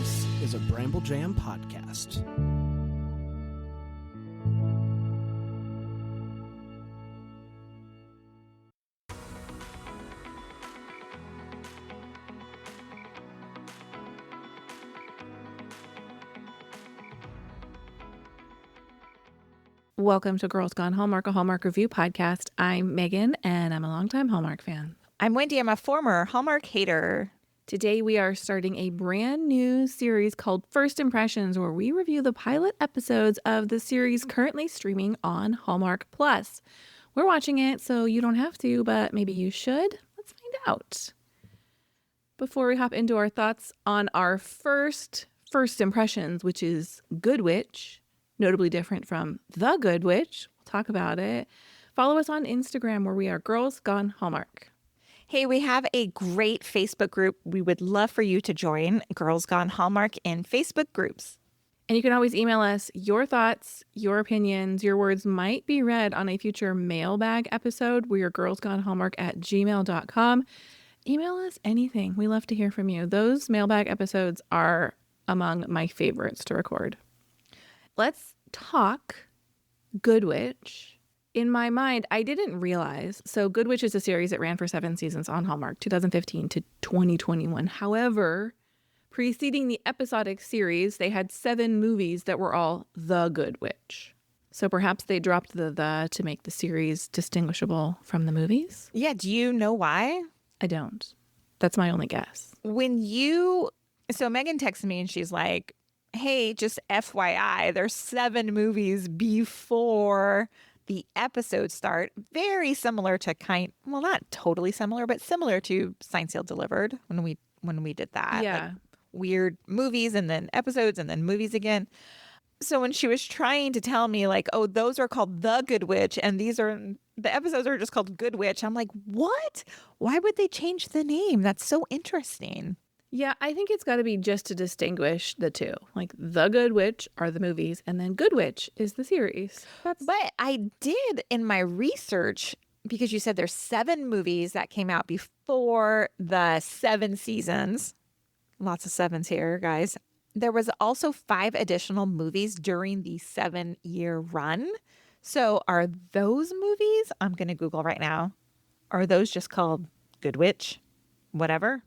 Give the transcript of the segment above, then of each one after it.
This is a Bramble Jam podcast. Welcome to Girls Gone Hallmark, a Hallmark review podcast. I'm Megan, and I'm a longtime Hallmark fan. I'm Wendy. I'm a former Hallmark hater. Today, we are starting a brand new series called First Impressions, where we review the pilot episodes of the series currently streaming on Hallmark Plus. We're watching it, so you don't have to, but maybe you should. Let's find out. Before we hop into our thoughts on our first impressions, which is Good Witch, notably different from The Good Witch. We'll talk about it. Follow us on Instagram, where we are Girls Gone Hallmark. Hey, we have a great Facebook group. We would love for you to join Girls Gone Hallmark in Facebook groups. And you can always email us your thoughts, your opinions. Your words might be read on a future mailbag episode. We are girlsgonehallmark@gmail.com. Email us anything. We love to hear from you. Those mailbag episodes are among my favorites to record. Let's talk Good Witch. In my mind, I didn't realize. So Good Witch is a series that ran for 7 seasons on Hallmark, 2015 to 2021. However, preceding the episodic series, they had 7 movies that were all The Good Witch. So perhaps they dropped the to make the series distinguishable from the movies. Yeah, do you know why? I don't. That's my only guess. So Megan texted me and she's like, hey, just FYI, there's 7 movies before the episodes start. Very similar to not totally similar, but similar to Signed, Sealed, Delivered when we did that. Yeah. Like weird movies and then episodes and then movies again. So when she was trying to tell me like, oh, those are called The Good Witch and the episodes are just called Good Witch, I'm like, what? Why would they change the name? That's so interesting. Yeah, I think it's got to be just to distinguish the two. Like The Good Witch are the movies, and then Good Witch is the series. But I did in my research, because you said there's 7 movies that came out before the 7 seasons. Lots of 7s here, guys. There was also 5 additional movies during the 7-year run. So are those movies, I'm going to Google right now, are those just called Good Witch? Whatever?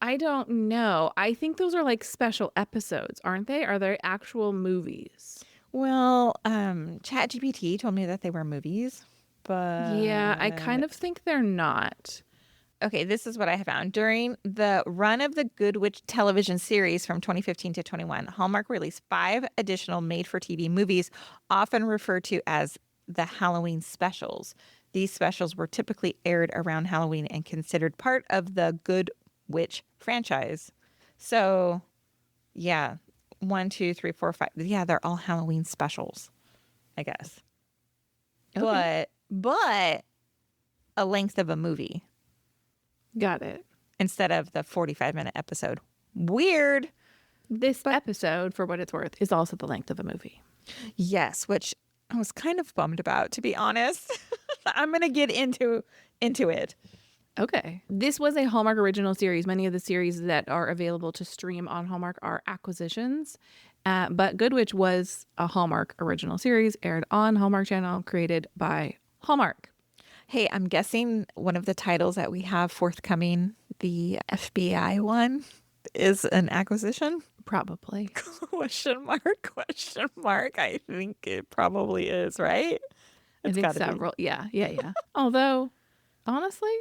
I don't know. I think those are like special episodes, aren't they? Are they actual movies? Well, ChatGPT told me that they were movies, but... Yeah, I kind of think they're not. Okay, this is what I have found. During the run of the Good Witch television series from 2015 to 21, Hallmark released 5 additional made-for-TV movies, often referred to as the Halloween specials. These specials were typically aired around Halloween and considered part of the Good Witch franchise. So, yeah, 1, 2, 3, 4, 5. Yeah, they're all Halloween specials, I guess. Okay. But a length of a movie. Got it. Instead of the 45-minute episode. Weird. This episode, for what it's worth, is also the length of a movie. Yes, which I was kind of bummed about, to be honest. I'm going to get into it. Okay. This was a Hallmark original series. Many of the series that are available to stream on Hallmark are acquisitions. But Good Witch was a Hallmark original series, aired on Hallmark Channel, created by Hallmark. Hey, I'm guessing one of the titles that we have forthcoming, the FBI one, is an acquisition? Probably. Question mark. I think it probably is, right? I think several. Yeah. Although, honestly,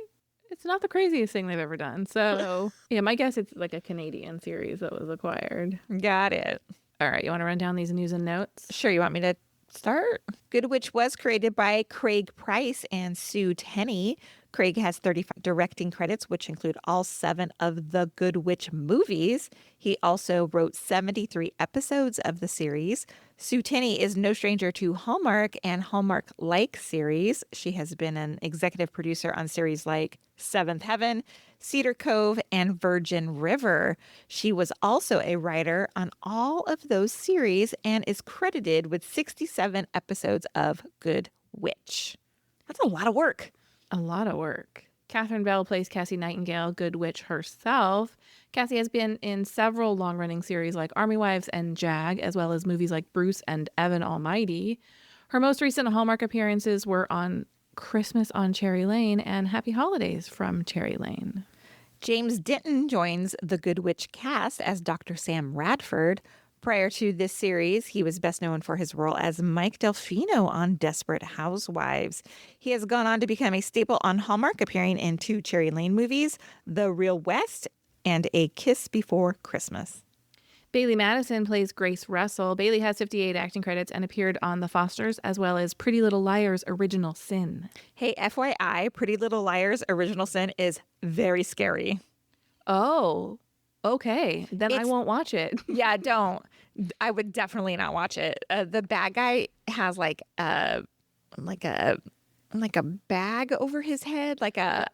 it's not the craziest thing they've ever done. So, yeah, my guess it's like a Canadian series that was acquired. Got it. All right. You want to run down these news and notes? Sure. You want me to start? Good Witch was created by Craig Price and Sue Tenney. Craig has 35 directing credits, which include all 7 of the Good Witch movies. He also wrote 73 episodes of the series. Sue Tenney is no stranger to Hallmark and Hallmark-like series. She has been an executive producer on series like Seventh Heaven, Cedar Cove, and Virgin River. She was also a writer on all of those series and is credited with 67 episodes of Good Witch. That's a lot of work. A lot of work. Catherine Bell plays Cassie Nightingale, Good Witch herself. Cassie has been in several long-running series like Army Wives and Jag, as well as movies like Bruce and Evan Almighty. Her most recent Hallmark appearances were on Christmas on Cherry Lane and Happy Holidays from Cherry Lane. James Denton joins the Good Witch cast as Dr. Sam Radford. Prior to this series, he was best known for his role as Mike Delfino on Desperate Housewives. He has gone on to become a staple on Hallmark, appearing in 2 Cherry Lane movies, The Real West and A Kiss Before Christmas. Bailey Madison plays Grace Russell. Bailey has 58 acting credits and appeared on The Fosters, as well as Pretty Little Liars Original Sin. Hey, FYI, Pretty Little Liars Original Sin is very scary. Oh, okay. Then I It's- won't watch it. Yeah, don't. I would definitely not watch it. The bad guy has like a bag over his head, like a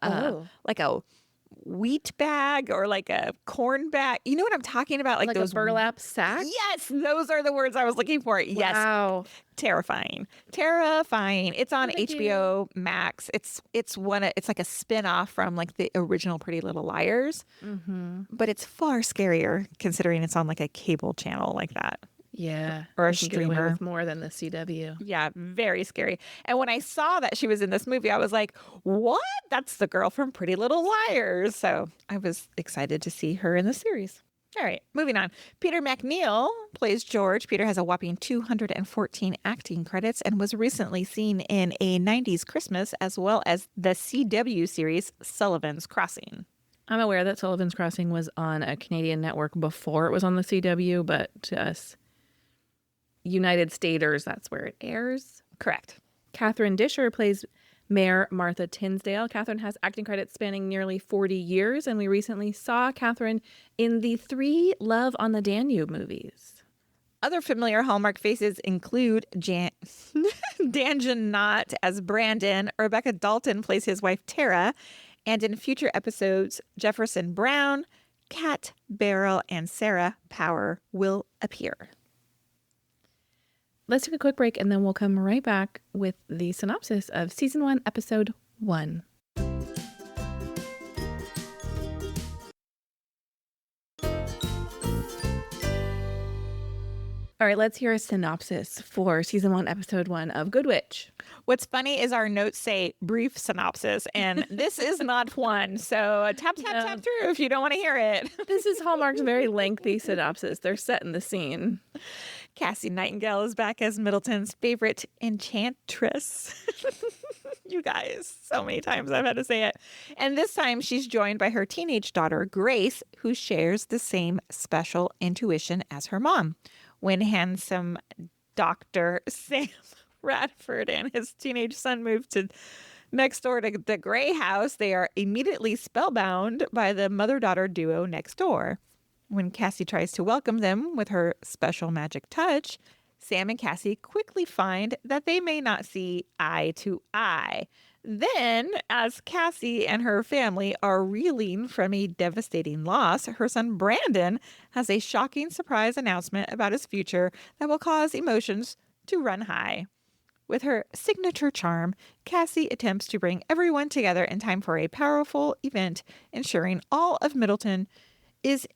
wheat bag or like a corn bag. You know what I'm talking about? Like those a burlap sack? Yes, those are the words I was looking for. Yes. Wow. Terrifying. It's on HBO Max. It's like a spin-off from like the original Pretty Little Liars. Mm-hmm. But it's far scarier considering it's on like a cable channel like that. Yeah. Or a You can get away streamer. with more than the CW. Yeah, very scary. And when I saw that she was in this movie, I was like, what? That's the girl from Pretty Little Liars. So I was excited to see her in the series. All right, moving on. Peter MacNeil plays George. Peter has a whopping 214 acting credits and was recently seen in a 90s Christmas as well as the CW series Sullivan's Crossing. I'm aware that Sullivan's Crossing was on a Canadian network before it was on the CW, but to us United Staters, that's where it airs. Correct. Catherine Disher plays Mayor Martha Tinsdale. Catherine has acting credits spanning nearly 40 years, and we recently saw Catherine in the 3 Love on the Danube movies. Other familiar Hallmark faces include Danjan Knott as Brandon. Rebecca Dalton plays his wife Tara. And in future episodes, Jefferson Brown, Kat Barrel, and Sarah Power will appear. Let's take a quick break, and then we'll come right back with the synopsis of Season 1, Episode 1. All right, let's hear a synopsis for Season 1, Episode 1 of Good Witch. What's funny is our notes say brief synopsis, and this is not one. So tap through if you don't want to hear it. This is Hallmark's very lengthy synopsis. They're setting the scene. Cassie Nightingale is back as Middleton's favorite enchantress. You guys, so many times I've had to say it. And this time she's joined by her teenage daughter, Grace, who shares the same special intuition as her mom. When handsome Dr. Sam Radford and his teenage son move to next door to the Gray house, they are immediately spellbound by the mother-daughter duo next door. When Cassie tries to welcome them with her special magic touch, Sam and Cassie quickly find that they may not see eye to eye. Then, as Cassie and her family are reeling from a devastating loss, her son Brandon has a shocking surprise announcement about his future that will cause emotions to run high. With her signature charm, Cassie attempts to bring everyone together in time for a powerful event, ensuring all of Middleton is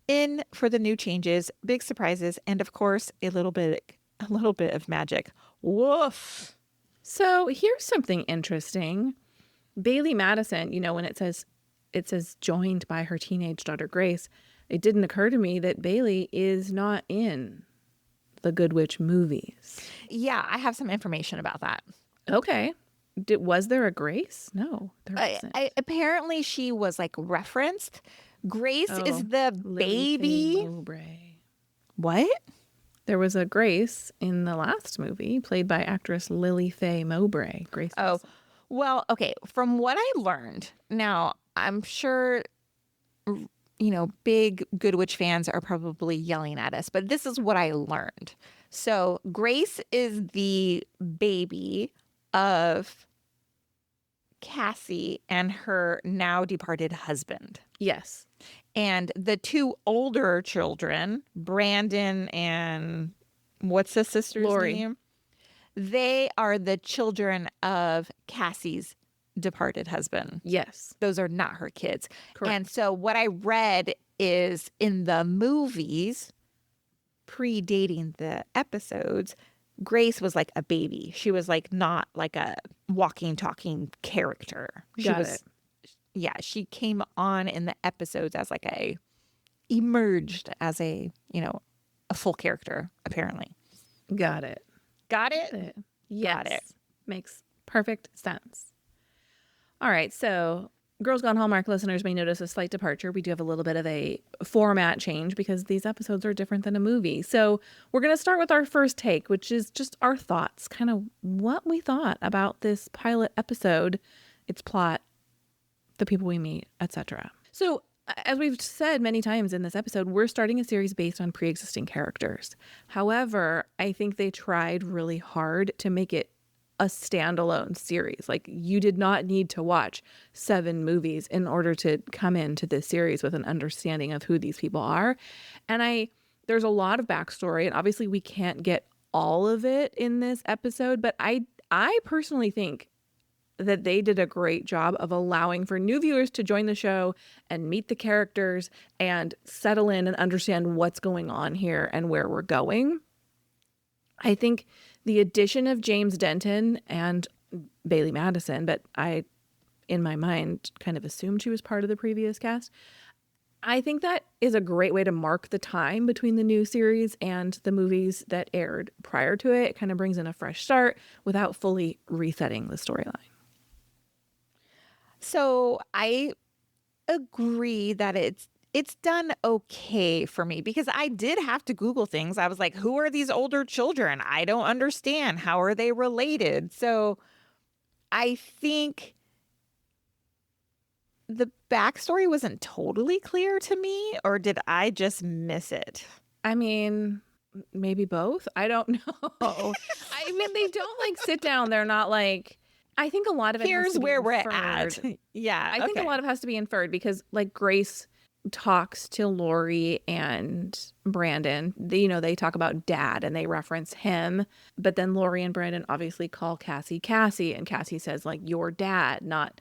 in for the new changes, big surprises, and of course, a little bit of magic. Woof. So here's something interesting. Bailey Madison, when it says joined by her teenage daughter Grace, it didn't occur to me that Bailey is not in the Good Witch movies. Yeah, I have some information about that. Okay. Was there a Grace? No, there wasn't. Apparently, she was like referenced. Grace is the Lily baby. Faye Mowbray. What? There was a Grace in the last movie, played by actress Lily Faye Mowbray. Grace. Oh, well, okay. From what I learned, now I'm sure, big Good Witch fans are probably yelling at us, but this is what I learned. So Grace is the baby of Cassie and her now departed husband. Yes. And the 2 older children, Brandon and what's the sister's Lori. name? They are the children of Cassie's departed husband. Yes. Those are not her kids. Correct. And so what I read is in the movies, predating the episodes, Grace was like a baby. She was like not like a walking, talking character. Yeah, she came on in the episodes as like emerged as a full character, apparently. Got it. Got it? Yes. Got it. Makes perfect sense. All right. So Girls Gone Hallmark listeners may notice a slight departure. We do have a little bit of a format change because these episodes are different than a movie. So we're going to start with our first take, which is just our thoughts, kind of what we thought about this pilot episode, its plot, the people we meet, etc. So as we've said many times in this episode, we're starting a series based on pre-existing characters. However, I think they tried really hard to make it a standalone series. Like, you did not need to watch 7 movies in order to come into this series with an understanding of who these people are. And there's a lot of backstory, and obviously we can't get all of it in this episode, but I personally think that they did a great job of allowing for new viewers to join the show and meet the characters and settle in and understand what's going on here and where we're going. I think the addition of James Denton and Bailey Madison, but I, in my mind, kind of assumed she was part of the previous cast. I think that is a great way to mark the time between the new series and the movies that aired prior to it. It kind of brings in a fresh start without fully resetting the storyline. So I agree that it's done okay for me, because I did have to Google things. I was like, who are these older children? I don't understand. How are they related? So I think the backstory wasn't totally clear to me, or did I just miss it? I mean, maybe both. I don't know. I mean, they don't like sit down. They're not like, I think a lot of it Here's has to be where we're inferred. at. Yeah. I think a lot of it has to be inferred because like Grace talks to Lori and Brandon. They talk about dad and they reference him, but then Lori and Brandon obviously call Cassie, and Cassie says like your dad, not,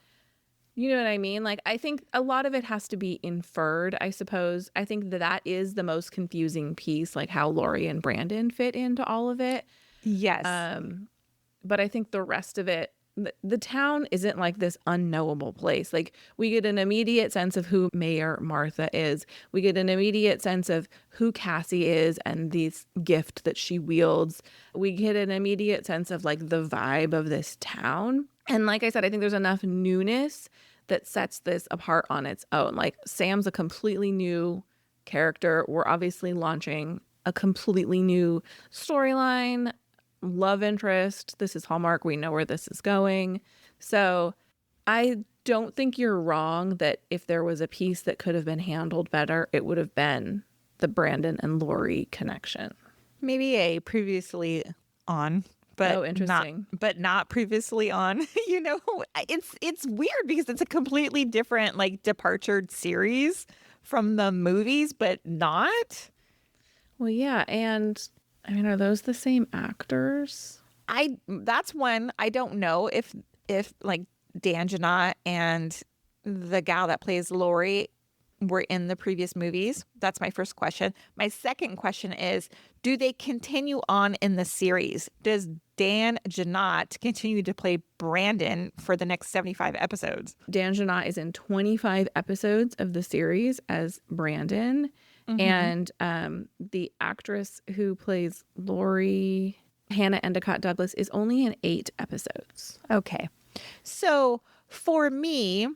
you know what I mean? Like, I think a lot of it has to be inferred, I suppose. I think that is the most confusing piece, like how Lori and Brandon fit into all of it. Yes. But I think the rest of it, the town isn't like this unknowable place. Like, we get an immediate sense of who Mayor Martha is. We get an immediate sense of who Cassie is and this gift that she wields. We get an immediate sense of like the vibe of this town. And like I said, I think there's enough newness that sets this apart on its own. Like, Sam's a completely new character. We're obviously launching a completely new storyline, love interest. This is Hallmark. We know where this is going. So I don't think you're wrong that if there was a piece that could have been handled better, it would have been the Brandon and Lori connection. Maybe a previously on, but interesting. not previously on. It's weird because it's a completely different like departured series from the movies, but not. Well, yeah, and I mean, are those the same actors? That's one I don't know if like D'Angela and the gal that plays Lori were in the previous movies. That's my first question. My second question is, do they continue on in the series? Does Dan Jeannotte continue to play Brandon for the next 75 episodes? Dan Jeannotte is in 25 episodes of the series as Brandon. Mm-hmm. And the actress who plays Lori, Hannah Endicott Douglas, is only in 8 episodes. Okay. So for me,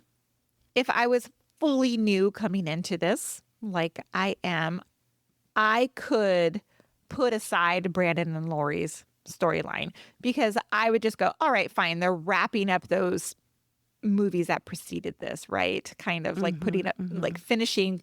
if I was fully new coming into this, like I am, I could put aside Brandon and Lori's storyline because I would just go, all right, fine. They're wrapping up those movies that preceded this, right? Kind of like putting up, like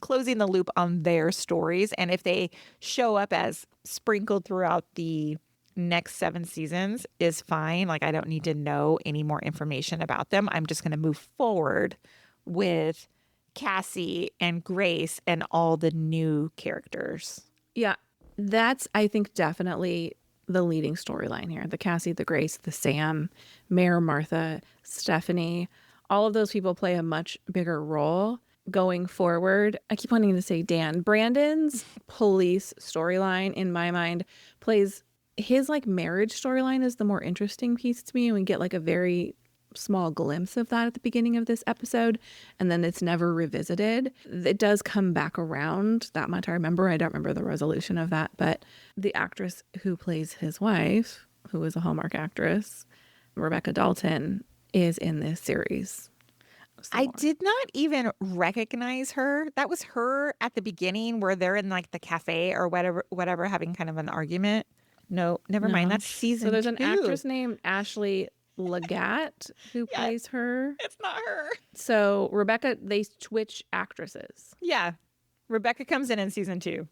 closing the loop on their stories. And if they show up as sprinkled throughout the next 7 seasons is fine. Like, I don't need to know any more information about them. I'm just going to move forward with Cassie and Grace and all the new characters. Yeah, that's, I think, definitely the leading storyline here. The Cassie, the Grace, the Sam, Mayor Martha, Stephanie. all of those people play a much bigger role going forward. I keep wanting to say Dan. Brandon's police storyline, in my mind, plays his like marriage storyline is the more interesting piece to me. And we get like a very small glimpse of that at the beginning of this episode, and then it's never revisited. It does come back around, that much I remember. I don't remember the resolution of that, but the actress who plays his wife, who is a Hallmark actress, Rebecca Dalton, is in this series. I did not even recognize her. That was her at the beginning where they're in like the cafe or whatever, having kind of an argument. No, never mind. That's season 2. So there's an actress named Ashley Legatt who plays her. It's not her. So Rebecca, they switch actresses. Yeah. Rebecca comes in season 2.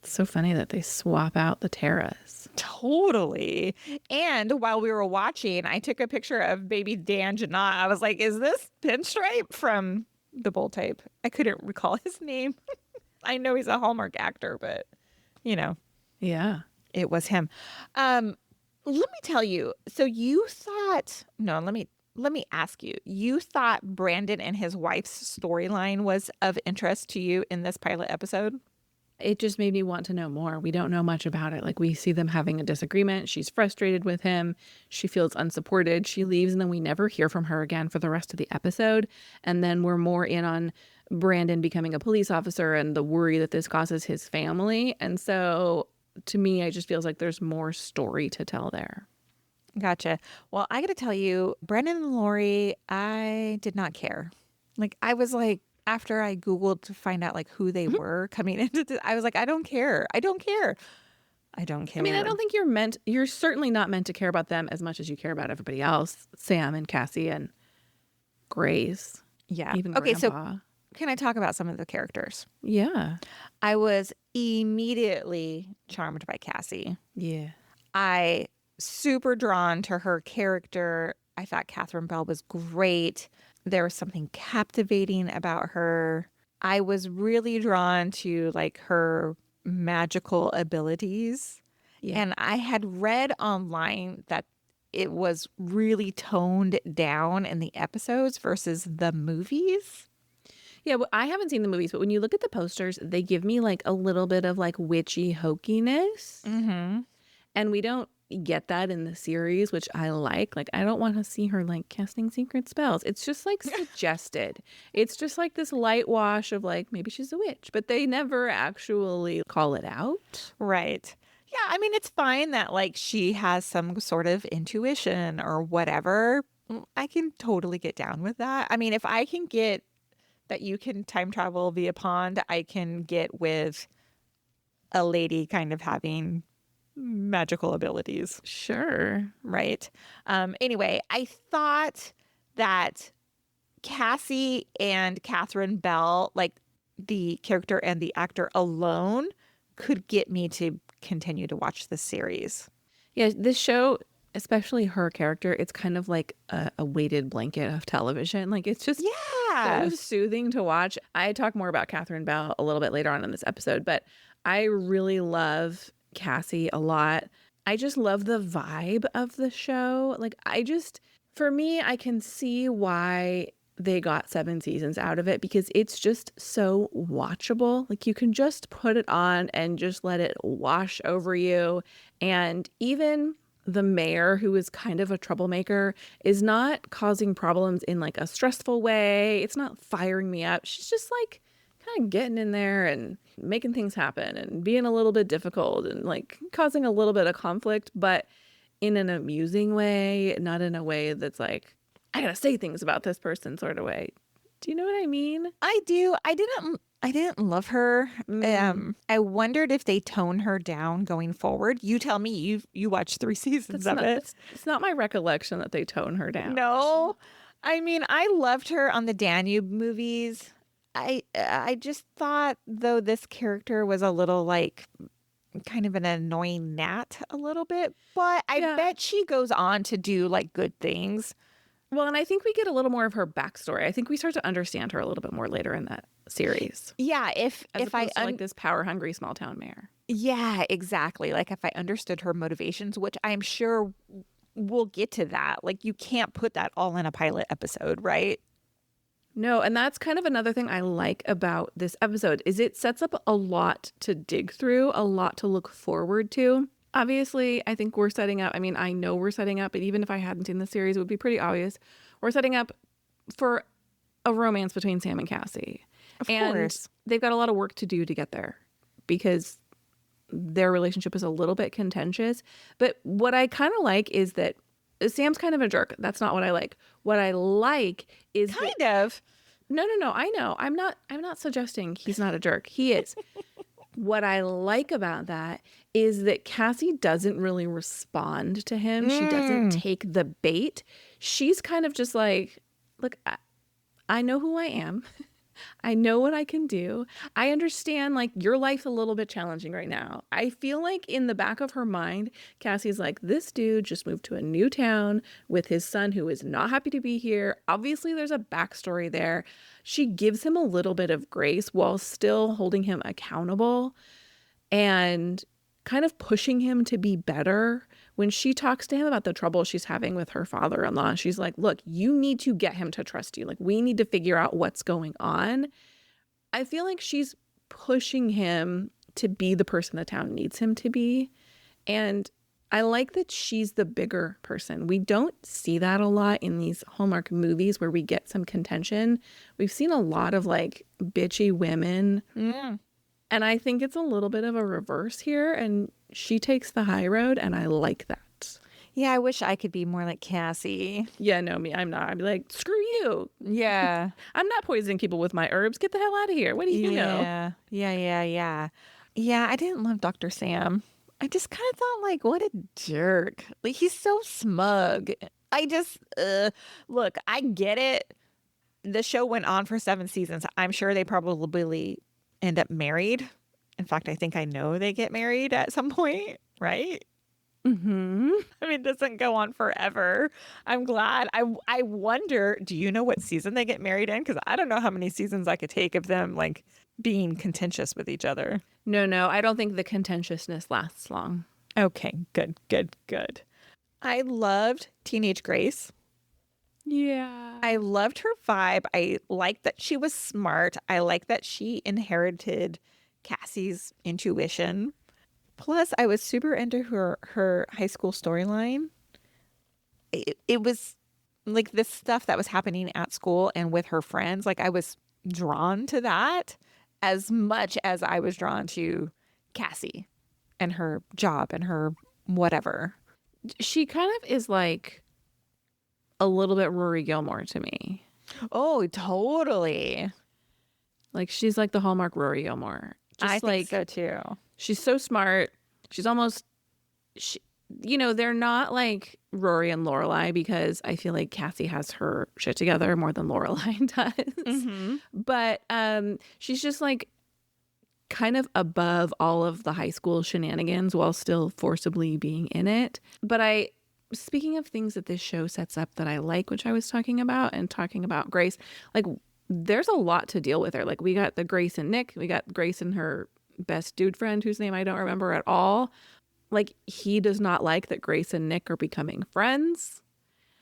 It's so funny that they swap out the Taras. Totally. And while we were watching, I took a picture of baby Dan Janot. I was like, is this Pinstripe from The Bold Type? I couldn't recall his name. I know he's a Hallmark actor, but, you know. Yeah. It was him. Let me tell you. So you thought, no, let me ask you. You thought Brandon and his wife's storyline was of interest to you in this pilot episode? It just made me want to know more. We don't know much about it. Like, we see them having a disagreement. She's frustrated with him. She feels unsupported. She leaves, and then we never hear from her again for the rest of the episode. And then we're more in on Brandon becoming a police officer and the worry that this causes his family. And so to me, it just feels like there's more story to tell there. Gotcha. Well, I got to tell you, Brandon and Lori, I did not care. Like, I was like, after I Googled to find out like who they were coming into this, I was like, I don't care. I don't care. I don't care. I mean, I don't think you're certainly not meant to care about them as much as you care about everybody else. Sam and Cassie and Grace. Yeah. Even okay, Grandpa. so can I talk about some of the characters? Yeah. I was immediately charmed by Cassie. Yeah. I super drawn to her character. I thought Catherine Bell was great. There was something captivating about her. I was really drawn to like her magical abilities. Yeah. And I had read online that it was really toned down in the episodes versus the movies. Yeah, well, I haven't seen the movies, but when you look at the posters, they give me like a little bit of like witchy hokiness. Mm-hmm. And we don't get that in the series, which I like. Like, I don't want to see her like casting secret spells. It's just like suggested. It's just like this light wash of like, maybe she's a witch, but they never actually call it out. Right. Yeah, I mean, it's fine that like she has some sort of intuition or whatever. I can totally get down with that. I mean, if I can get that you can time travel via pond, I can get with a lady kind of having magical abilities. Sure. Right. Anyway, I thought that Cassie and Catherine Bell, like the character and the actor alone, could get me to continue to watch the series. Yeah, this show, especially her character, it's kind of like a weighted blanket of television. Like, it's just so soothing to watch. I talk more about Catherine Bell a little bit later on in this episode, but I really love Cassie a lot. I just love the vibe of the show. Like, for me, I can see why they got 7 seasons out of it, because it's just so watchable. Like, you can just put it on and just let it wash over you. And even the mayor, who is kind of a troublemaker, is not causing problems in like a stressful way. It's not firing me up. She's just like kind of getting in there and making things happen and being a little bit difficult and like causing a little bit of conflict, but in an amusing way, not in a way that's like, I gotta say things about this person sort of way. Do you know what I mean? I do. I didn't love her. I wondered if they tone her down going forward. You tell me. You watched 3 seasons of it. It's not my recollection that they tone her down. No. I mean, I loved her on the Danube movies. I just thought, though, this character was a little like kind of an annoying gnat a little bit, but I bet she goes on to do like good things. Well, and I think we get a little more of her backstory. I think we start to understand her a little bit more later in that series. Yeah, if I like this power hungry small town mayor. Yeah, exactly. Like if I understood her motivations, which I'm sure we'll get to that. Like, you can't put that all in a pilot episode, right? No, and that's kind of another thing I like about this episode is it sets up a lot to dig through, a lot to look forward to. Obviously, I think we're setting up, I mean, I know we're setting up, but even if I hadn't seen the series, it would be pretty obvious. We're setting up for a romance between Sam and Cassie. Of and course. They've got a lot of work to do to get there because their relationship is a little bit contentious. But what I kind of like is that Sam's kind of a jerk. That's not what I like. What I like is Kind of. No. I know. I'm not suggesting he's not a jerk. He is. What I like about that is that Cassie doesn't really respond to him. She doesn't take the bait. She's kind of just like, look, I know who I am. I know what I can do. I understand, like, your life's a little bit challenging right now. I feel like in the back of her mind, Cassie's like, this dude just moved to a new town with his son who is not happy to be here. Obviously, there's a backstory there. She gives him a little bit of grace while still holding him accountable and kind of pushing him to be better. When she talks to him about the trouble she's having with her father-in-law, she's like, look, you need to get him to trust you. Like, we need to figure out what's going on. I feel like she's pushing him to be the person the town needs him to be. And I like that she's the bigger person. We don't see that a lot in these Hallmark movies where we get some contention. We've seen a lot of like bitchy women. Yeah. And I think it's a little bit of a reverse here. And she takes the high road, and I like that. Yeah, I wish I could be more like Cassie. Yeah, no, me, I'm not. I'd be like, screw you. Yeah. I'm not poisoning people with my herbs. Get the hell out of here. What do you know? Yeah, I didn't love Dr. Sam. I just kind of thought, like, what a jerk. Like, he's so smug. I just, look, I get it. The show went on for 7 seasons. I'm sure they probably end up married. In fact, I think I know they get married at some point, right? Mm-hmm. I mean, it doesn't go on forever. I'm glad. I wonder, do you know what season they get married in? Because I don't know how many seasons I could take of them, like, being contentious with each other. No, I don't think the contentiousness lasts long. Okay, good. I loved Teenage Grace. Yeah. I loved her vibe. I liked that she was smart. I like that she inherited Cassie's intuition. Plus, I was super into her high school storyline. It was like this stuff that was happening at school and with her friends. Like, I was drawn to that as much as I was drawn to Cassie and her job and her whatever. She kind of is like a little bit Rory Gilmore to me. Oh, totally. Like, she's like the Hallmark Rory Gilmore. Just I like, think so too. she's so smart. She's almost, they're not like Rory and Lorelai because I feel like Cassie has her shit together more than Lorelai does. Mm-hmm. But she's just like kind of above all of the high school shenanigans while still forcibly being in it. But speaking of things that this show sets up that I like, which I was talking about and talking about Grace, like, there's a lot to deal with her. Like, we got the Grace and Nick, we got Grace and her best dude friend whose name I don't remember at all. Like, he does not like that Grace and Nick are becoming friends.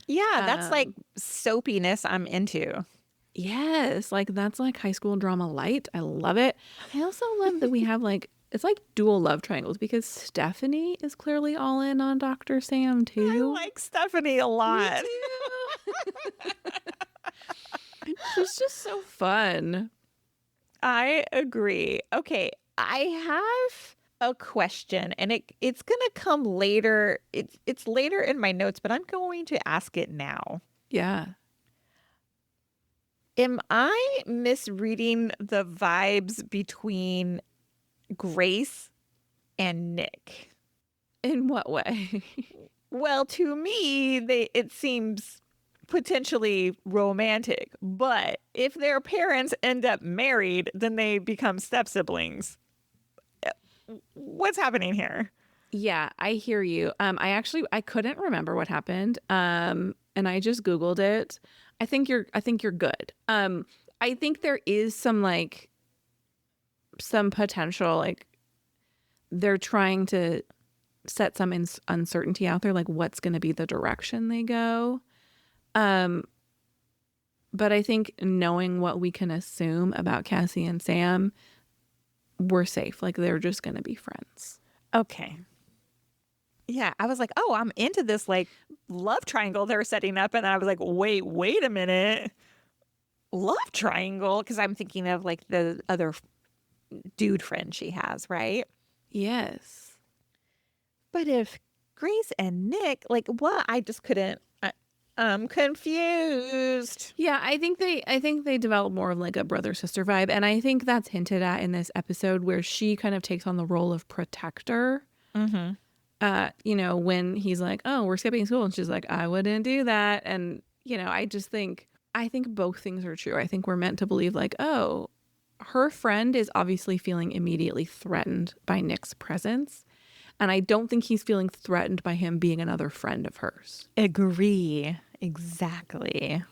Yeah, that's like soapiness I'm into. Yes, like that's like high school drama light. I love it. I also love that we have like, it's like dual love triangles because Stephanie is clearly all in on Dr. Sam too. I like Stephanie a lot. She's just so fun. I agree. Okay, I have a question, and it's gonna come later. It's later in my notes, but I'm going to ask it now. Yeah. Am I misreading the vibes between Grace and Nick? In what way? Well, to me, it seems potentially romantic, but if their parents end up married, then they become step siblings. What's happening here? Yeah, I hear you. I couldn't remember what happened. And I just Googled it. I think you're good. I think there is some potential, like they're trying to set some uncertainty out there, like what's going to be the direction they go. But I think knowing what we can assume about Cassie and Sam, we're safe. Like, they're just going to be friends. Okay. Yeah, I was like, oh, I'm into this like love triangle they're setting up. And then I was like, wait a minute. Love triangle? Because I'm thinking of like the other dude friend she has, right? Yes. But if Grace and Nick, like what? I just couldn't. I'm confused. Yeah, I think they develop more of like a brother-sister vibe. And I think that's hinted at in this episode where she kind of takes on the role of protector. Mm-hmm. You know, when he's like, oh, we're skipping school. And she's like, I wouldn't do that. And, you know, I think both things are true. I think we're meant to believe like, oh, her friend is obviously feeling immediately threatened by Nick's presence. And I don't think he's feeling threatened by him being another friend of hers. Agree. Exactly.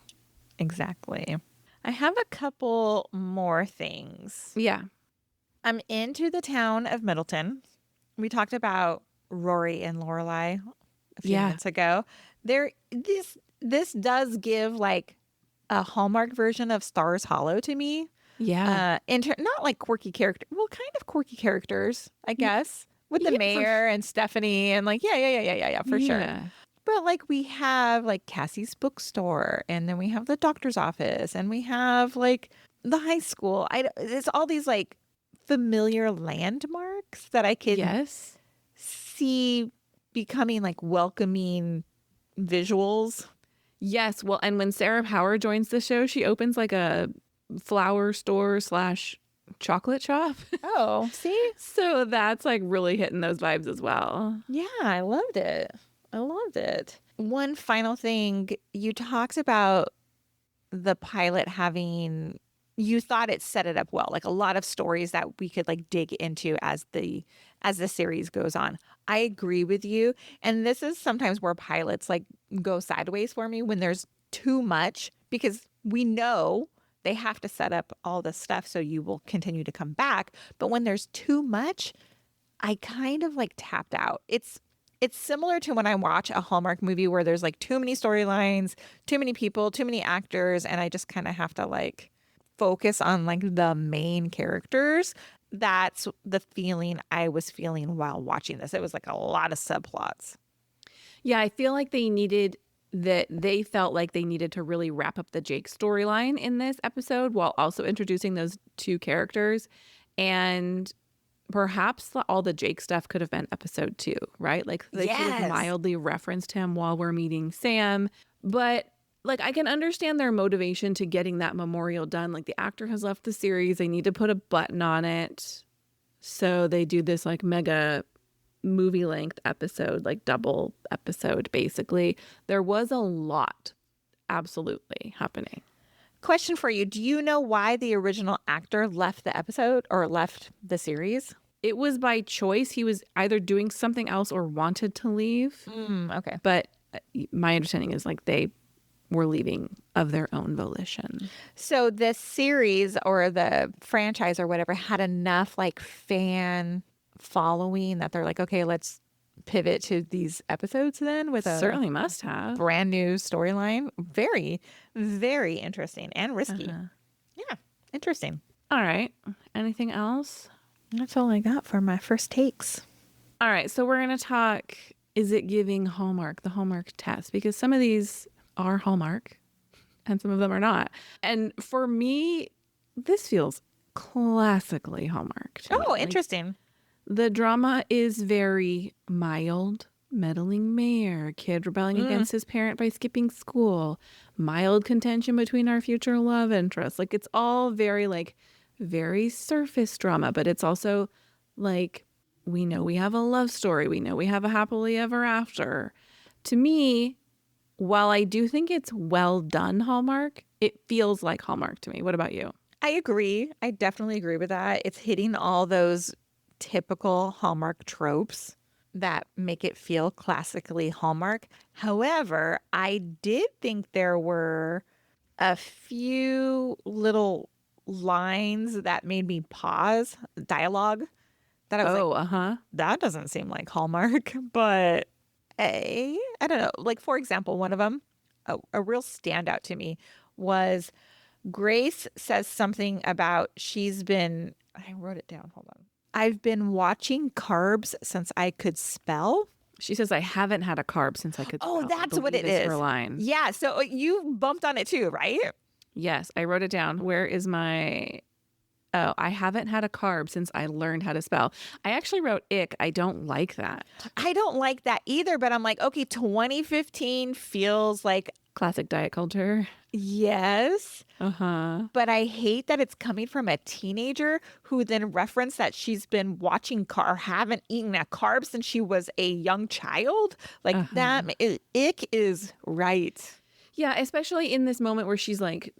I have a couple more things. Yeah. I'm into the town of Middleton. We talked about Rory and Lorelai a few minutes ago. This does give like a Hallmark version of Stars Hollow to me. Yeah. Not like quirky character. Well, kind of quirky characters, I guess, with the mayor and Stephanie and like yeah, for sure. But like we have like Cassie's bookstore, and then we have the doctor's office, and we have like the high school. It's all these like familiar landmarks that I could see becoming like welcoming visuals. Yes. Well, and when Sarah Power joins the show, she opens like a flower store / chocolate shop. Oh, see? So that's like really hitting those vibes as well. Yeah, I loved it. One final thing, you talked about the pilot having, you thought it set it up well, like a lot of stories that we could like dig into as the series goes on. I agree with you. And this is sometimes where pilots like go sideways for me when there's too much, because we know they have to set up all this stuff so you will continue to come back. But when there's too much, I kind of like tapped out. It's similar to when I watch a Hallmark movie where there's like too many storylines, too many people, too many actors, and I just kind of have to like focus on like the main characters. That's the feeling I was feeling while watching this. It was like a lot of subplots. Yeah, I feel like they felt like they needed to really wrap up the Jake storyline in this episode while also introducing those two characters. And perhaps all the Jake stuff could have been episode 2, right? Like they could have mildly referenced him while we're meeting Sam. But like I can understand their motivation to getting that memorial done. Like the actor has left the series. They need to put a button on it. So they do this like mega movie length episode, like double episode, basically. There was a lot absolutely happening. Question for you. Do you know why the original actor left the episode or left the series? It was by choice. He was either doing something else or wanted to leave. Okay. But my understanding is like they were leaving of their own volition. So the series or the franchise or whatever had enough like fan following that they're like, okay, let's pivot to these episodes then with a certainly must have brand new storyline. Very, very interesting and risky. Yeah, interesting. All right. Anything else? That's all I got for my first takes. All right. So we're going to talk, is it giving Hallmark, the Hallmark test? Because some of these are Hallmark and some of them are not. And for me, this feels classically Hallmark. Oh, interesting. The drama is very mild. Meddling mayor, kid rebelling against his parent by skipping school, mild contention between our future love interests. Like it's all very surface drama, but it's also like we know we have a love story. We know we have a happily ever after. To me, while I do think it's well done Hallmark, it feels like Hallmark to me. What about you? I agree. I definitely agree with that. It's hitting all those typical Hallmark tropes that make it feel classically Hallmark. However, I did think there were a few little lines that made me pause, dialogue, that I was like, that doesn't seem like Hallmark. But I don't know. Like, for example, one of them, a real standout to me was Grace says something about I wrote it down. Hold on. I've been watching carbs since I could spell. She says, I haven't had a carb since I could spell. Oh, that's what it is. is. Her line. Yeah. So you bumped on it too, right? Yes, I wrote it down. Where is my... Oh, I haven't had a carb since I learned how to spell. I actually wrote ick. I don't like that. I don't like that either, but I'm like, okay, 2015 feels like... Classic diet culture. Yes. Uh-huh. But I hate that it's coming from a teenager who then referenced that she's been watching haven't eaten a carb since she was a young child. Like ick is right. Yeah, especially in this moment where she's like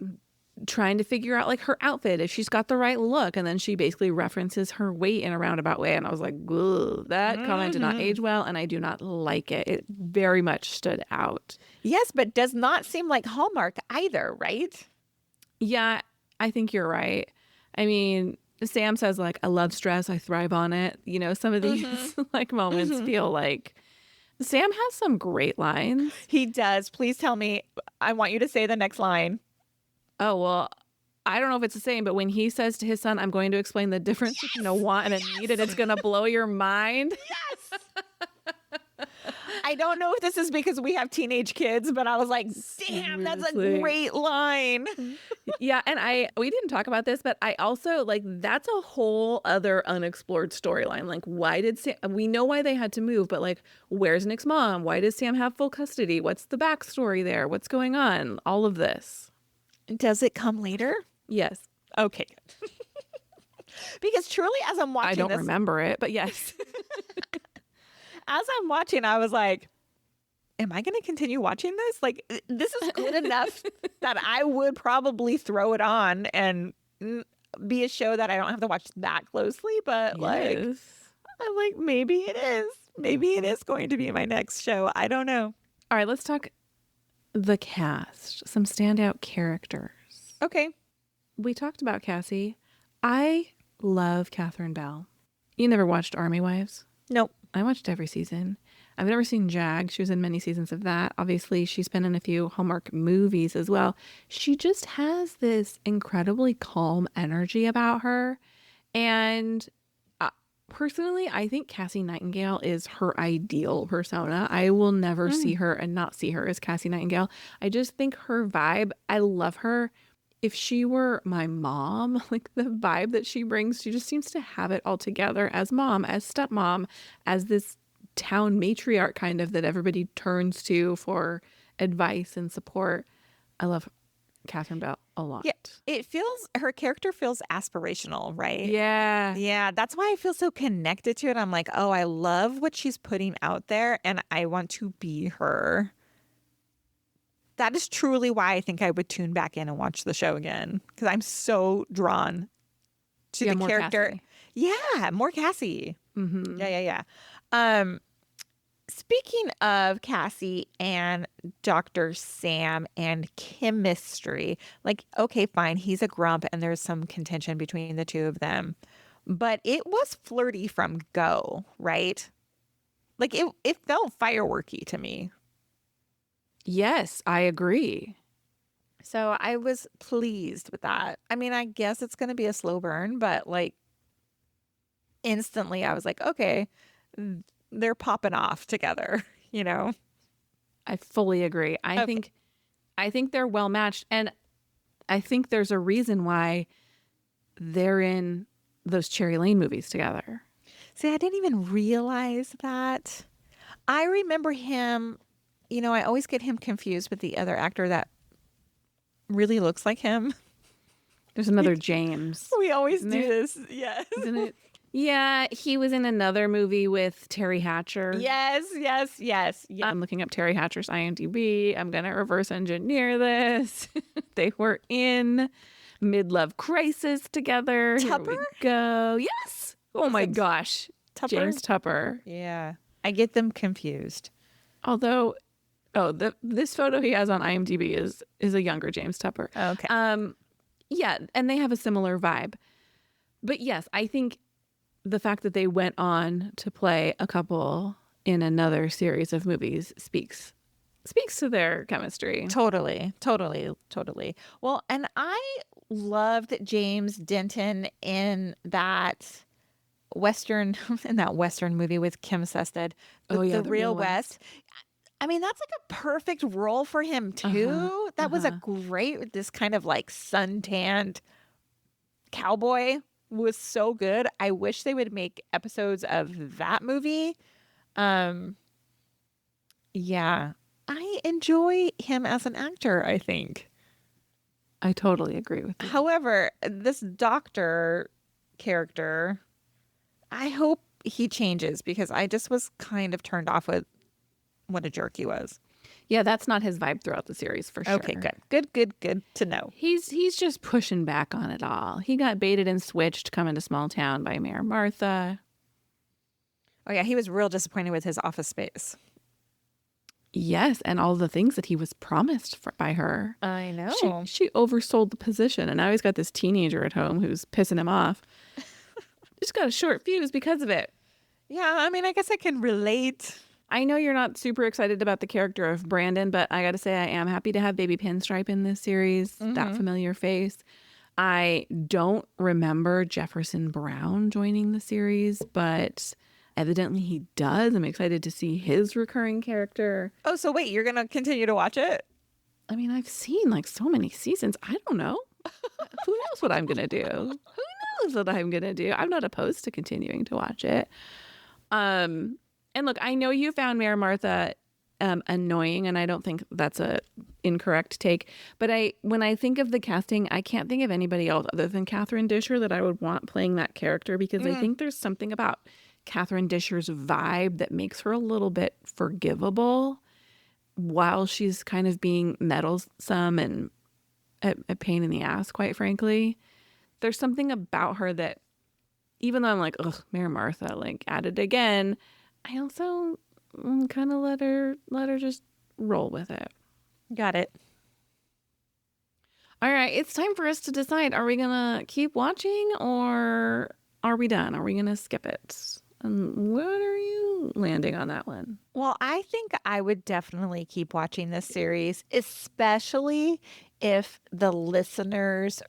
trying to figure out like her outfit, if she's got the right look, and then she basically references her weight in a roundabout way, and I was like, ugh, that comment did not age well, and I do not like it. It very much stood out. Yes, but does not seem like Hallmark either, right? Yeah, I think you're right. I mean, Sam says like, I love stress, I thrive on it. You know, some of these like moments feel like Sam has some great lines. He does. Please tell me. I want you to say the next line. Oh, well, I don't know if it's the same, but when he says to his son, I'm going to explain the difference between a want and a need, and it's going to blow your mind. Yes. I don't know if this is because we have teenage kids, but I was like, damn, that's a great line. Yeah. And we didn't talk about this, but I also like, that's a whole other unexplored storyline. Like, why did Sam, we know why they had to move, but like, where's Nick's mom? Why does Sam have full custody? What's the backstory there? What's going on? All of this. Does it come later? Yes. Okay. Because truly, as I'm watching I don't remember it, but yes. As I'm watching, I was like, am I going to continue watching this? Like, this is good enough that I would probably throw it on and be a show that I don't have to watch that closely. But like, I'm like, maybe it is. Maybe it is going to be my next show. I don't know. All right, let's talk the cast, some standout characters. Okay. We talked about Cassie. I love Catherine Bell. You never watched Army Wives? Nope. I watched every season. I've never seen Jag. She was in many seasons of that. Obviously, she's been in a few Hallmark movies as well. She just has this incredibly calm energy about her. And personally, I think Cassie Nightingale is her ideal persona. I will never see her and not see her as Cassie Nightingale. I just think her vibe, I love her. If she were my mom, like the vibe that she brings, she just seems to have it all together as mom, as stepmom, as this town matriarch kind of that everybody turns to for advice and support. I love Catherine Bell a lot. Yeah, her character feels aspirational, right? Yeah. Yeah, that's why I feel so connected to it. I'm like, oh, I love what she's putting out there and I want to be her. That is truly why I think I would tune back in and watch the show again, because I'm so drawn to the character. Cassie. Yeah, more Cassie. Mm-hmm. Yeah. Speaking of Cassie and Dr. Sam and chemistry, like, okay, fine, he's a grump and there's some contention between the two of them, but it was flirty from go, right? Like it felt fireworky to me. Yes, I agree. So I was pleased with that. I mean, I guess it's going to be a slow burn, but like instantly I was like, okay, they're popping off together, you know? I fully agree. I think they're well matched. And I think there's a reason why they're in those Cherry Lane movies together. See, I didn't even realize that. I remember him, you know, I always get him confused with the other actor that really looks like him. There's another James. We always do this. Yes. Isn't it? Yeah, he was in another movie with Terry Hatcher. Yes. I'm looking up Terry Hatcher's IMDb. I'm going to reverse engineer this. They were in Midlove Crisis together. Tupper? Here we go. Yes. Oh my gosh. Tupper? James Tupper. Yeah. I get them confused. Although, this photo he has on IMDb is a younger James Tupper. Okay. Yeah, and they have a similar vibe. But yes, I think the fact that they went on to play a couple in another series of movies speaks speaks to their chemistry. Totally. Well, and I loved James Denton in that Western movie with Kim Sested, The Real West. I mean, that's like a perfect role for him too. That was a great, this kind of like suntanned cowboy was so good. I wish they would make episodes of that movie. Yeah, I enjoy him as an actor, I think. I totally agree with you. However, this doctor character, I hope he changes because I just was kind of turned off with what a jerk he was. Yeah, that's not his vibe throughout the series for sure. Okay, good to know. He's just pushing back on it all. He got baited and switched coming to small town by Mayor Martha. Oh yeah, he was real disappointed with his office space. Yes, and all the things that he was promised by her. I know. She oversold the position, and now he's got this teenager at home who's pissing him off. Just got a short fuse because of it. Yeah, I mean, I guess I can relate. I know you're not super excited about the character of Brandon, but I got to say I am happy to have Baby Pinstripe in this series, that familiar face. I don't remember Jefferson Brown joining the series, but evidently he does. I'm excited to see his recurring character. Oh, so wait, you're going to continue to watch it? I mean, I've seen like so many seasons. I don't know. Who knows what I'm going to do? Who knows what I'm going to do? I'm not opposed to continuing to watch it. And look, I know you found Mayor Martha annoying, and I don't think that's a incorrect take. But when I think of the casting, I can't think of anybody else other than Catherine Disher that I would want playing that character, because I think there's something about Catherine Disher's vibe that makes her a little bit forgivable while she's kind of being meddlesome and a pain in the ass, quite frankly. There's something about her that, even though I'm like, ugh, Mayor Martha, like, at it again, I also kind of let her just roll with it. Got it. All right, it's time for us to decide. Are we going to keep watching or are we done? Are we going to skip it? And what are you landing on that one? Well, I think I would definitely keep watching this series, especially if the listeners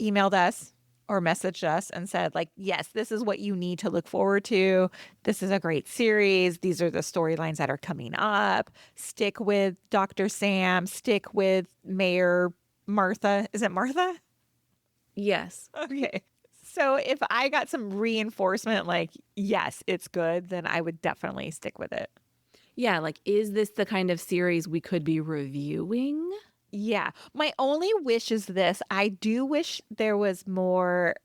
emailed us or messaged us and said, like, yes, this is what you need to look forward to. This is a great series. These are the storylines that are coming up. Stick with Dr. Sam. Stick with Mayor Martha. Is it Martha? Yes. Okay. So if I got some reinforcement, like, yes, it's good, then I would definitely stick with it. Yeah, like, is this the kind of series we could be reviewing? Yeah. My only wish is this. I do wish there was more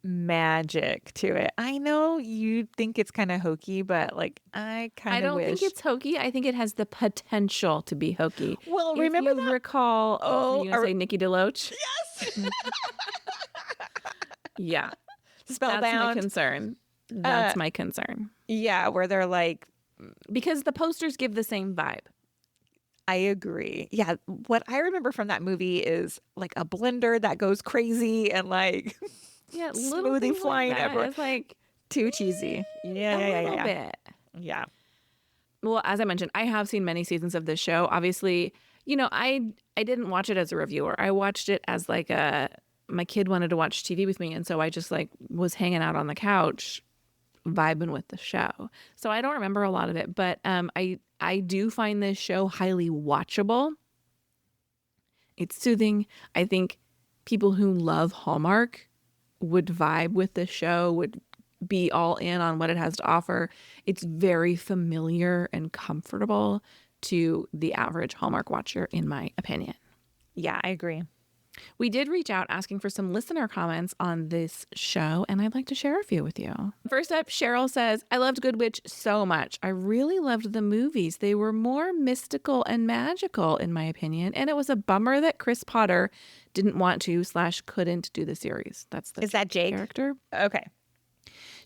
magic to it. I know you think it's kind of hokey, but like I kind of wish. I don't think it's hokey. I think it has the potential to be hokey. Well, If remember you recall, you gonna say Nikki DeLoach? Yes. Yeah. Spellbound. That's my concern. That's my concern. Yeah, where they're like, because the posters give the same vibe. I agree. Yeah, what I remember from that movie is like a blender that goes crazy and like smoothie flying everywhere. It's like too cheesy. Yeah, a little bit. Yeah. Well, as I mentioned, I have seen many seasons of this show. Obviously, I didn't watch it as a reviewer. I watched it as like my kid wanted to watch TV with me, and so I just like was hanging out on the couch vibing with the show. So I don't remember a lot of it, but I do find this show highly watchable. It's soothing. I think people who love Hallmark would vibe with this show, would be all in on what it has to offer. It's very familiar and comfortable to the average Hallmark watcher, in my opinion. Yeah, I agree. We did reach out asking for some listener comments on this show, and I'd like to share a few with you. First up, Cheryl says, I loved Good Witch so much. I really loved the movies. They were more mystical and magical, in my opinion, and it was a bummer that Chris Potter didn't want to / couldn't do the series. Is that Jake? Character? Okay.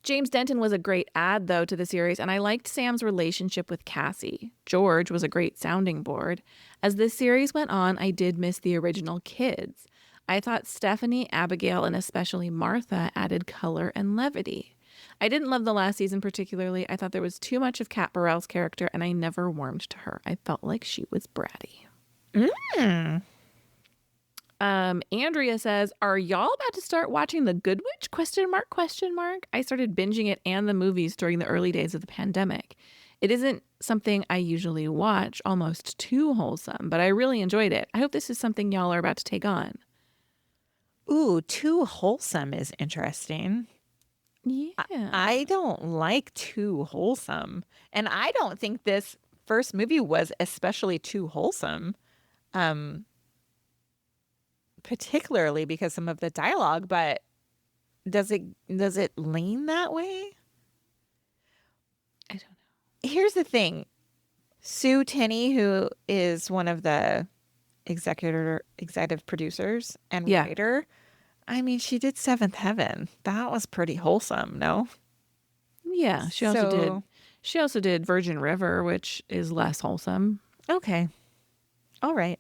James Denton was a great add, though, to the series, and I liked Sam's relationship with Cassie. George was a great sounding board. As this series went on, I did miss the original kids. I thought Stephanie, Abigail, and especially Martha added color and levity. I didn't love the last season particularly. I thought there was too much of Kat Burrell's character, and I never warmed to her. I felt like she was bratty. Andrea says, are y'all about to start watching The Good Witch? ? I started binging it and the movies during the early days of the pandemic. It isn't something I usually watch, almost too wholesome, but I really enjoyed it. I hope this is something y'all are about to take on. Ooh, too wholesome is interesting. Yeah. I don't like too wholesome. And I don't think this first movie was especially too wholesome. Particularly because some of the dialogue, but does it lean that way? I don't know. Here's the thing. Sue Tenney, who is one of the executive producers and writer, I mean, she did Seventh Heaven. That was pretty wholesome, no? Yeah, she also did Virgin River, which is less wholesome. Okay. All right.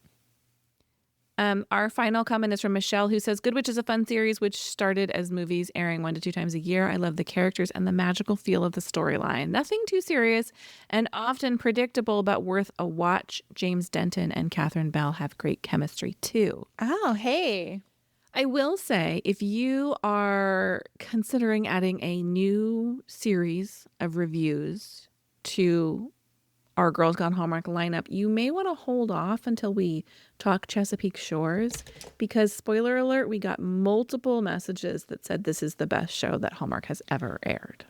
Our final comment is from Michelle, who says, Good Witch is a fun series which started as movies airing 1 to 2 times a year. I love the characters and the magical feel of the storyline. Nothing too serious and often predictable, but worth a watch. James Denton and Catherine Bell have great chemistry too. Oh, hey. I will say, if you are considering adding a new series of reviews to our Girls Gone Hallmark lineup, you may want to hold off until we talk Chesapeake Shores, because spoiler alert, we got multiple messages that said this is the best show that Hallmark has ever aired.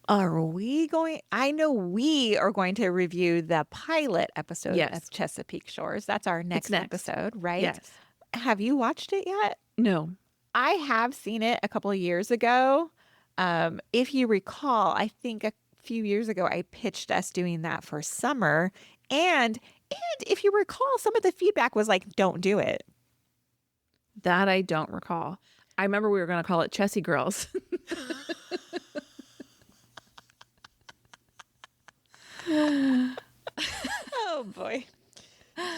Are we going? I know we are going to review the pilot episode of Chesapeake Shores. That's our next episode, right? Yes. Have you watched it yet? No. I have seen it a couple of years ago. If you recall, I think a few years ago, I pitched us doing that for summer. And if you recall, some of the feedback was like, don't do it. That I don't recall. I remember we were going to call it Chessy Girls. Oh, boy.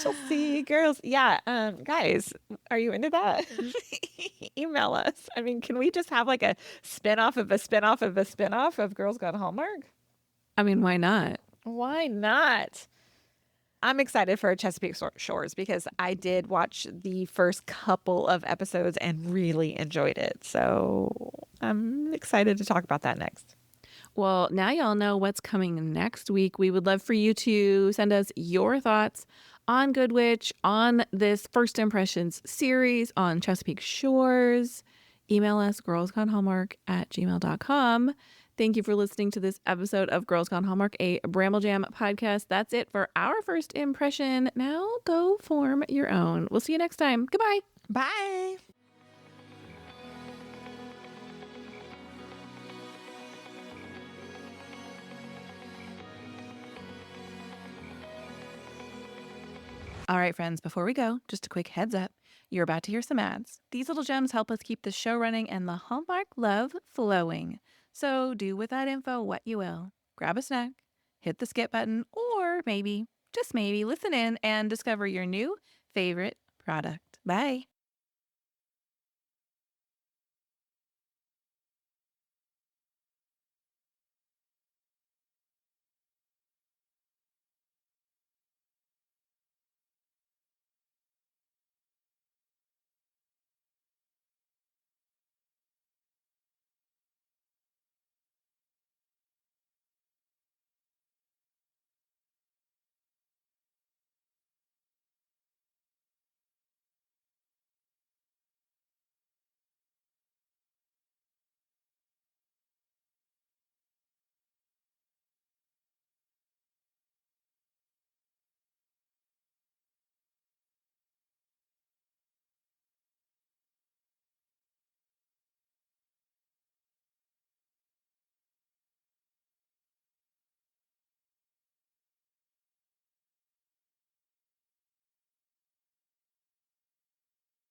Chelsea Girls. Yeah. Guys, are you into that? Email us. I mean, can we just have like a spinoff of a spinoff of a spinoff of Girls Gone Hallmark? I mean, why not? Why not? I'm excited for Chesapeake Shores because I did watch the first couple of episodes and really enjoyed it. So I'm excited to talk about that next. Well, now y'all know what's coming next week. We would love for you to send us your thoughts on Good Witch, on this First Impressions series, on Chesapeake Shores. Email us, girlsgonehallmark@gmail.com. Thank you for listening to this episode of Girls Gone Hallmark, a Bramble Jam podcast. That's it for our first impression. Now go form your own. We'll see you next time. Goodbye. Bye. All right, friends, before we go, just a quick heads up. You're about to hear some ads. These little gems help us keep the show running and the Hallmark love flowing. So do with that info what you will. Grab a snack, hit the skip button, or maybe, just maybe, listen in and discover your new favorite product. Bye.